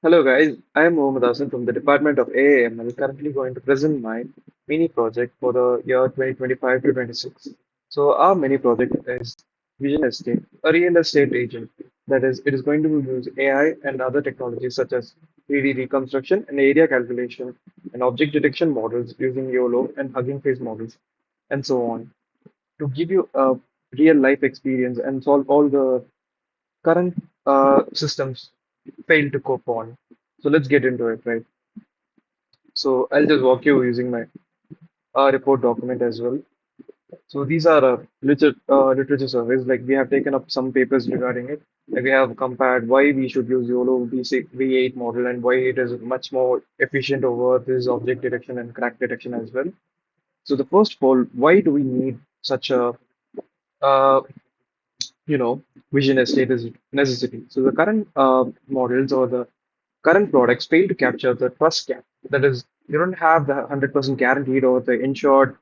Hello guys, I am Mohammed Hassan from the Department of AAML, currently going to present my mini project for the year 2025 to 26. So our mini project is Vision Estate, a real estate agent. That is, it is going to use AI and other technologies such as 3D reconstruction and area calculation and object detection models using YOLO and Hugging Face models and so on to give you a real life experience and solve all the current systems fail to cope on. So let's get into it, right? So I'll just walk you using my report document as well. So these are literature surveys. Like we have taken up some papers regarding it. Like we have compared why we should use YOLO V6, V8 model and why it is much more efficient over this object detection and crack detection as well. So the first of all, why do we need such a uh, you know, vision estate is necessity. So the current models or the current products fail to capture the trust gap. That is, they don't have the 100% guaranteed or the insured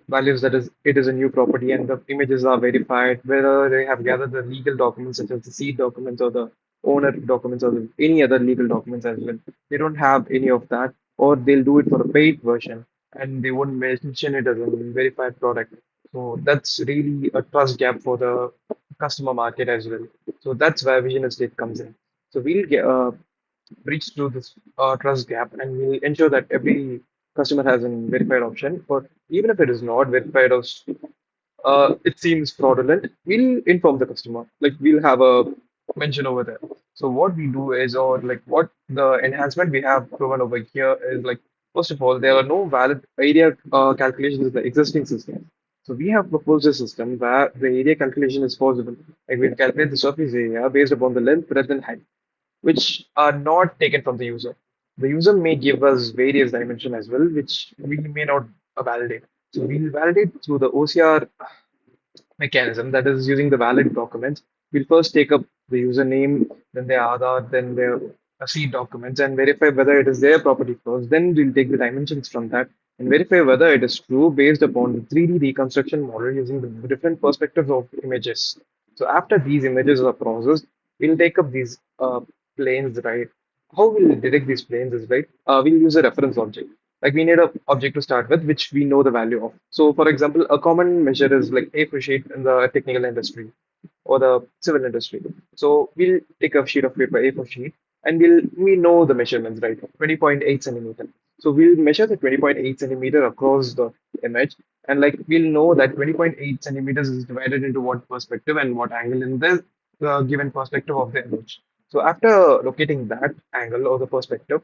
values that is it is a new property and the images are verified, whether they have gathered the legal documents such as the seed documents or the owner documents or any other legal documents as well. They don't have any of that, or they'll do it for a paid version and they won't mention it as a verified product. So that's really a trust gap for the customer market as well. So that's where Vision Estate comes in. So we'll breach through this trust gap and we'll ensure that every customer has a verified option. But even if it is not verified or it seems fraudulent, we'll inform the customer. Like we'll have a mention over there. So what we do is, or like what the enhancement we have proven over here is like, first of all, there are no valid area calculations in the existing system. So we have proposed a system where the area calculation is possible. Like we'll calculate the surface area based upon the length, breadth, and height which are not taken from the user. The user may give us various dimension as well, which we may not validate. So we'll validate through the OCR mechanism that is using the valid documents. We'll first take up the username, then their Aadhaar, then their seed documents and verify whether it is their property first. Then we'll take the dimensions from that and verify whether it is true based upon the 3D reconstruction model using the different perspectives of images. So after these images are processed, we'll take up these planes, right? How we'll detect these planes is right. We'll use a reference object. Like we need a object to start with, which we know the value of. So, for example, a common measure is like A4 sheet in the technical industry or the civil industry. So we'll take a sheet of paper, A4 sheet, and we know the measurements, right? 20.8 centimeter. So we'll measure the 20.8 centimeter across the image, and like we'll know that 20.8 centimeters is divided into what perspective and what angle in the given perspective of the image. So after locating that angle or the perspective,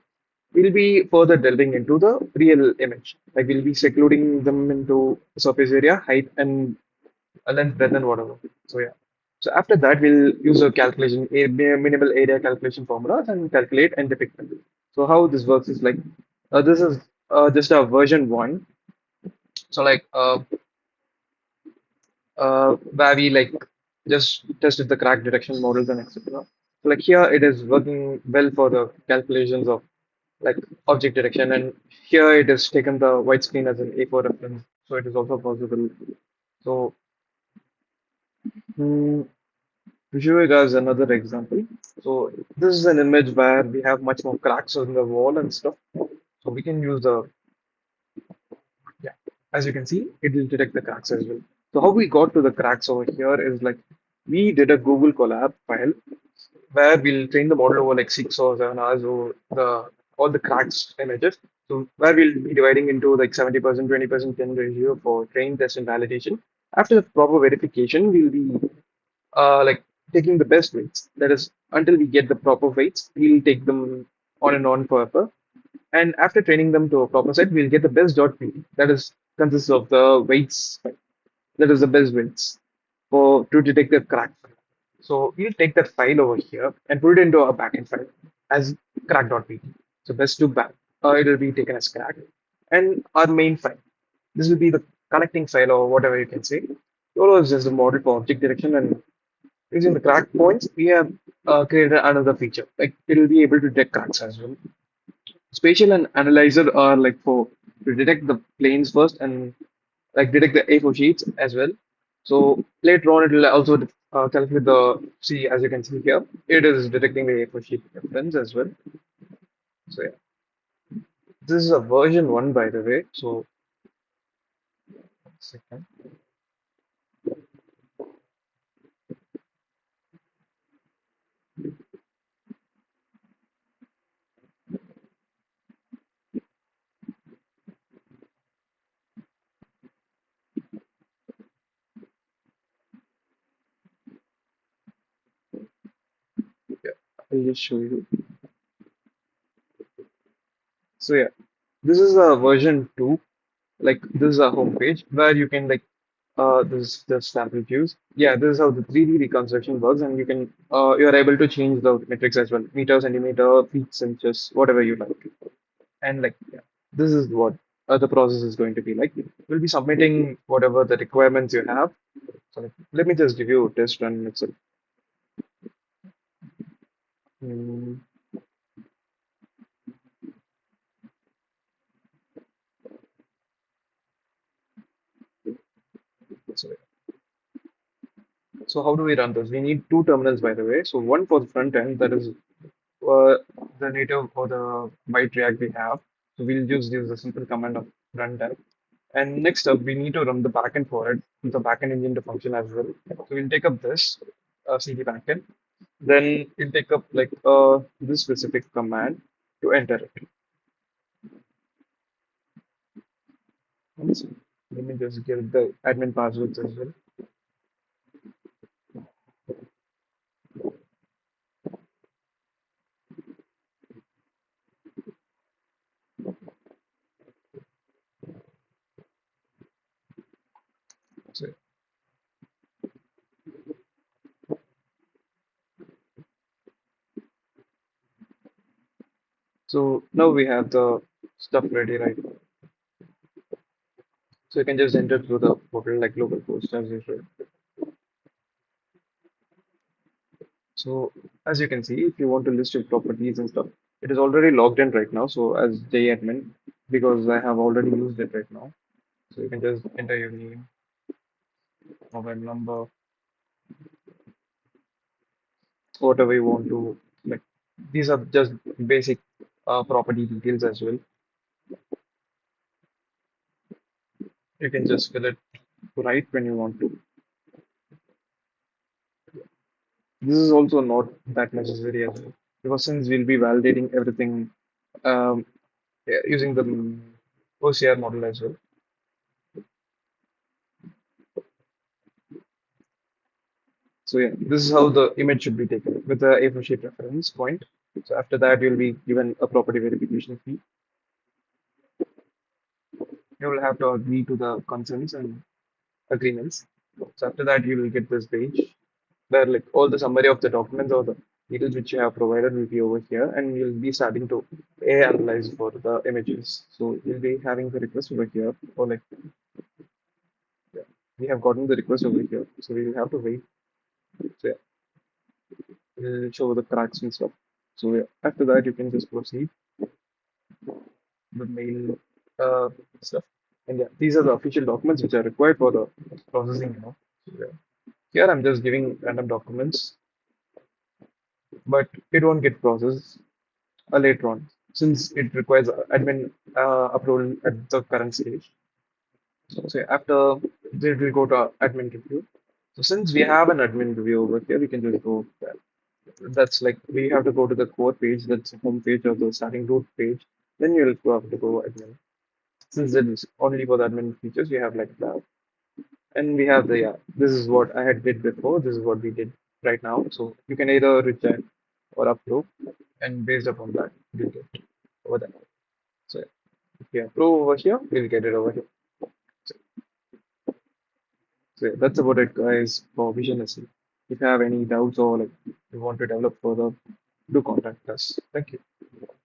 we'll be further delving into the real image. Like we'll be secluding them into surface area, height, and length, breadth, and whatever. So yeah. So after that, we'll use a calculation, a minimal area calculation formulas, and calculate and depict them. So how this works is like this is just a version one. So like where we like just tested the crack detection models and etc. So like here it is working well for the calculations of like object detection and here it is taken the white screen as an A4 reference so it is also possible. So hmm, to show you guys another example. So this is an image where we have much more cracks on the wall and stuff. So we can use the yeah as you can see it will detect the cracks as well. So how we got to the cracks over here is like we did a Google Colab file where we'll train the model over like 6 or 7 hours or the all the cracks images. So where we'll be dividing into like 70%, 20% 10 ratio for train test and validation. After the proper verification, we'll be like taking the best weights. That is, until we get the proper weights, we'll take them on and on forever. And after training them to a proper set, we'll get the best dot PT. That is consists of the weights. That is the best weights for to detect the crack. So we'll take that file over here and put it into a backend file as crack.pt. So best to back, it will be taken as crack. And our main file. This will be the connecting file or whatever you can say. YOLO is just a model for object detection and using the crack points, we have created another feature. Like it will be able to detect cracks as well. Spatial and analyzer are like for to detect the planes first and like detect the A4 sheets as well. So later on, it will also calculate the, see, as you can see here, it is detecting the A4 sheet reference as well. So yeah, this is a version 1 by the way. So, second. Yeah, I'll just show you. So yeah, this is a version 2. Like this is a home page where you can like this is the sample views. Yeah, this is how the 3D reconstruction works, and you can you are able to change the metrics as well, meter, centimeter, feet, inches, whatever you like. And like yeah, this is what the process is going to be like. We'll be submitting whatever the requirements you have. So like, let me just give you a test run itself. Mm, so, so how do we run this? We need two terminals, by the way. So one for the front end, that is uh, the native or the byte React we have. So we'll just use the simple command of runtime. And next up, we need to run the backend for it, the backend engine to function as well. So we'll take up this CD backend. Then we'll take up like this specific command to enter it. Once- Let me just give the admin passwords as well. So, so now we have the stuff ready, right? So you can just enter through the portal like local host as usual. So as you can see, if you want to list your properties and stuff, it is already logged in right now. So as JAdmin, because I have already used it right now. So you can just enter your name, mobile number, whatever you want to. Like these are just basic property details as well. You can just fill it right when you want to. This is also not that necessary as well, because since we'll be validating everything um, yeah, using the OCR model as well. So yeah, this is how the image should be taken with the A4 sheet reference point. So after that, you'll be given a property verification fee. You will have to agree to the consents and agreements. So after that, you will get this page where like all the summary of the documents or the details which you have provided will be over here, and you'll be starting to AI analyze for the images. So you'll be having the request over here, or like yeah, we have gotten the request over here, so we will have to wait. So yeah, we'll show the cracks and stuff. So yeah, after that, you can just proceed the mail stuff. And yeah, these are the official documents which are required for the processing. So, yeah. Here I'm just giving random documents, but it won't get processed later on since it requires admin approval at the current stage. So say after this will go to admin review. So since we have an admin review over here, we can just go there. That's like we have to go to the core page, that's the home page or the starting root page. Then you'll have to go admin. Since it is only for the admin features, we have like that. And we have the, yeah, this is what I had did before. This is what we did right now. So you can either reject or approve. And based upon that, you'll get over there. So if you approve over here, we'll get it over here. So, so that's about it, guys, for Vision SE. If you have any doubts or like you want to develop further, do contact us. Thank you.